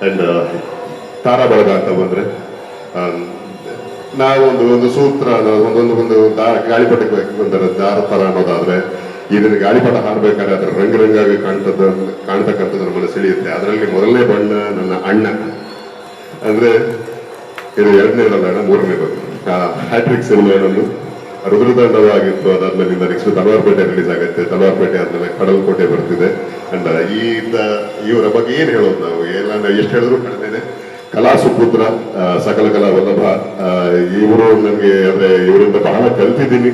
And ತಾರಾ ಬಳಗ ಅಂತ ಬಂದ್ರೆ ನಾವು ಒಂದು ಸೂತ್ರ ಒಂದು ಗಾಳಿಪಟಕ್ಕೆ ಒಂಥರ ದಾರ ತರ ಅನ್ನೋದಾದ್ರೆ ಇದನ್ನ ಗಾಳಿಪಟ ಹಾರ್ಬೇಕಾದ್ರೆ ಅದರ ರಂಗಾಗಿ ಕಾಣ್ತಕ್ಕಂಥದ್ದು ನಮ್ಮನ್ನು ಸೆಳೆಯುತ್ತೆ. ಅದರಲ್ಲಿ ಮೊದಲನೇ ಬಣ್ಣ ನನ್ನ ಅಣ್ಣ, ಅಂದ್ರೆ ಇದು ಎರಡನೇದಲ್ಲ ಅಣ್ಣ, ಮೂರನೇದು ಹ್ಯಾಟ್ರಿಕ್ ಸಿನಿಮಾ ನಮ್ಮದು ರುದ್ರತಾಂಡವಾಗಿತ್ತು. ಅದಾದ್ಮೇಲಿಂದ ನೆಕ್ಸ್ಟ್ ತಲವಾರ್ಪೇಟೆ ರಿಲೀಸ್ ಆಗುತ್ತೆ. ತಲವಾರ್ಪೇಟೆ ಆದ್ಮೇಲೆ ಕಡಲ್ಕೋಟೆ ಬರ್ತಿದೆ. ಅಂಡ್ ಇವರ ಬಗ್ಗೆ ಏನ್ ಹೇಳೋದು, ನಾವು ಎಲ್ಲ ಎಷ್ಟು ಹೇಳಿದ್ರು ಕಡಿಮೆ. ಕಲಾ ಸುಪುತ್ರ, ಸಕಲ ಕಲಾ ವಲ್ಲಭ, ಇವರು ನನಗೆ ಅಂದ್ರೆ ಇವರಿಂದ ಬಹಳ ಕಲ್ತಿದ್ದೀನಿ.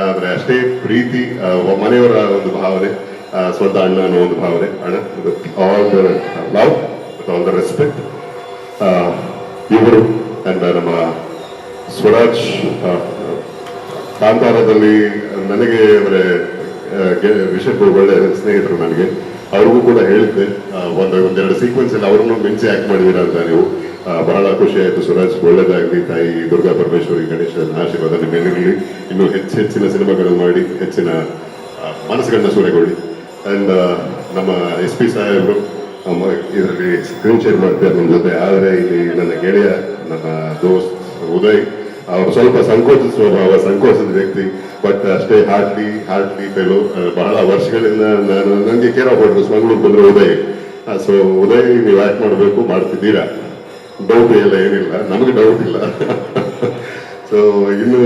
ಆದ್ರೆ ಅಷ್ಟೇ ಪ್ರೀತಿ, ಮನೆಯವರ ಒಂದು ಭಾವನೆ, ಸ್ವಂತ ಅಣ್ಣ ಅನ್ನೋ ಒಂದು ಭಾವನೆ. ಅಣ್ಣ all the love, all the respect. ಇವರು ಅಂಡ್ ನಮ್ಮ ಸ್ವರಾಜ್ ಕಾಂತಾರದಲ್ಲಿ ನನಗೆ ಅಂದ್ರೆ ವಿಷಯಕ್ಕೂ ಒಳ್ಳೆ ಸ್ನೇಹಿತರು. ನನಗೆ ಅವ್ರಿಗೂ ಕೂಡ ಹೇಳಿದ್ದೆ, ಒಂದೆರಡು ಸೀಕ್ವೆನ್ಸ್ ಅಲ್ಲಿ ಅವ್ರನ್ನು ಮಿಂಚಿ ಆಕ್ಟ್ ಮಾಡಿದೀರ ಅಂತ. ನೀವು ಬಹಳ ಖುಷಿ ಆಯ್ತು. ಸ್ವರಾಜ್ ಒಳ್ಳೇದಾಗ್ಲಿ, ತಾಯಿ ದುರ್ಗಾ ಪರಮೇಶ್ವರಿ ಗಣೇಶನ ಆಶೀರ್ವಾದ ನಿಮ್ಮ ಮೇಲಿರಲಿ. ಇನ್ನೂ ಹೆಚ್ಚಿನ ಸಿನಿಮಾಗಳನ್ನು ಮಾಡಿ ಹೆಚ್ಚಿನ ಮನಸ್ಸುಗಳನ್ನ ಸೂರೆಗೊಳ್ಳಿ. ಅಂಡ್ ನಮ್ಮ SP ಸಾಹೇಬರು ಇದರಲ್ಲಿ ಸ್ಕ್ರೀನ್ ಶೇರ್ ಮಾಡ್ತಾರೆ ನಮ್ಮ ಜೊತೆ. ಆದರೆ ಇಲ್ಲಿ ನನ್ನ ಗೆಳೆಯ, ನನ್ನ ದೋಸ್ತ್ ಉದಯ್, ಅವರು ಸ್ವಲ್ಪ ಸಂಕೋಚದ ಸ್ವಭಾವ, ಸಂಕೋಚದ ವ್ಯಕ್ತಿ, ಬಟ್ ಅಷ್ಟೇ ಹಾರ್ಟ್ಲಿ ಫೆಲೋ. ಬಹಳ ವರ್ಷಗಳಿಂದ ನನಗೆ ಕೇರ್ ಆಫ್ ಅಡ್ರೆಸ್ ಮಂಗಳೂರು ಬಂದ್ರೆ ಉದಯ್. ಸೊ ಉದಯ್, ನೀವು ಆಕ್ಟ್ ಮಾಡಬೇಕು, ಮಾಡ್ತಿದ್ದೀರಾ, ಡೌಟ್ ಎಲ್ಲ ಏನಿಲ್ಲ, ನಮಗೆ ಡೌಟ್ ಇಲ್ಲ. ಸೊ ಇನ್ನು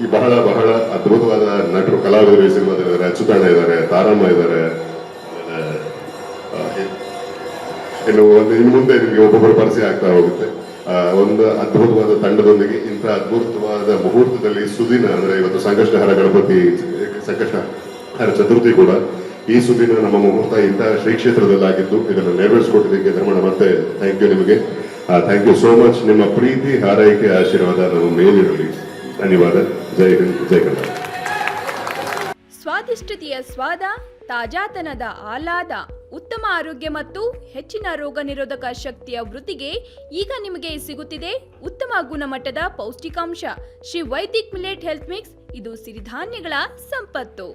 ಈ ಬಹಳ ಅದ್ಭುತವಾದ ನಟರು, ಕಲಾವಿದರು ಈ ಸಿನಿಮಾದಲ್ಲಿದ್ದಾರೆ. ಅಚ್ಯುತಣ್ಣ ಇದ್ದಾರೆ, ತಾರಮ್ಮ ಇದ್ದಾರೆ. ಇನ್ನು ಮುಂದೆ ನಿಮಗೆ ಒಬ್ಬೊಬ್ಬರು ಪರಿಚಯ ಆಗ್ತಾ ಹೋಗುತ್ತೆ. ಒಂದು ಅದ್ಭುತವಾದ ತಂಡದೊಂದಿಗೆ ಇಂಥ ಅದ್ಭುತವಾದ ಮುಹೂರ್ತದಲ್ಲಿ ಸುದಿನ, ಅಂದ್ರೆ ಇವತ್ತು ಸಂಕಷ್ಟಹರ ಚತುರ್ಥಿ ಕೂಡ. ಈ ಸುದಿನ ನಮ್ಮ ಮುಹೂರ್ತ ಇಂತಹ ಶ್ರೀ ಕ್ಷೇತ್ರದಲ್ಲಾಗಿದ್ದು ಇದನ್ನು ನೆರವೇರಿಸಿಕೊಟ್ಟಿದ್ದಕ್ಕೆ ಧರ್ಮಣ್ಣ ಮತ್ತೆ ಥ್ಯಾಂಕ್ ಯು ನಿಮಗೆ. Thank you so much. ನಿಮ್ಮ ಪ್ರೀತಿ, ಹಾರೈಕೆ, ಆಶೀರ್ವಾದ ನಮ್ಮ ಮೇಲಿರಲಿ. ಧನ್ಯವಾದ. ಜೈ ಹಿಂದ್, ಜೈ ಕನ್ನಡ. ಸ್ವಾದಿಷ್ಟತೆಯ ಸ್ವಾದ, ತಾಜಾತನದ ಆಹ್ಲಾದ, ಉತ್ತಮ ಆರೋಗ್ಯ ಮತ್ತು ಹೆಚ್ಚಿನ ರೋಗ ನಿರೋಧಕ ಶಕ್ತಿಯ ವೃದ್ಧಿಗೆ ಈಗ ನಿಮಗೆ ಸಿಗುತ್ತಿದೆ ಉತ್ತಮ ಗುಣಮಟ್ಟದ ಪೌಷ್ಟಿಕಾಂಶ. Shri Vaidik millet health mix, ಇದು ಸಿರಿಧಾನ್ಯಗಳ ಸಂಪತ್ತು.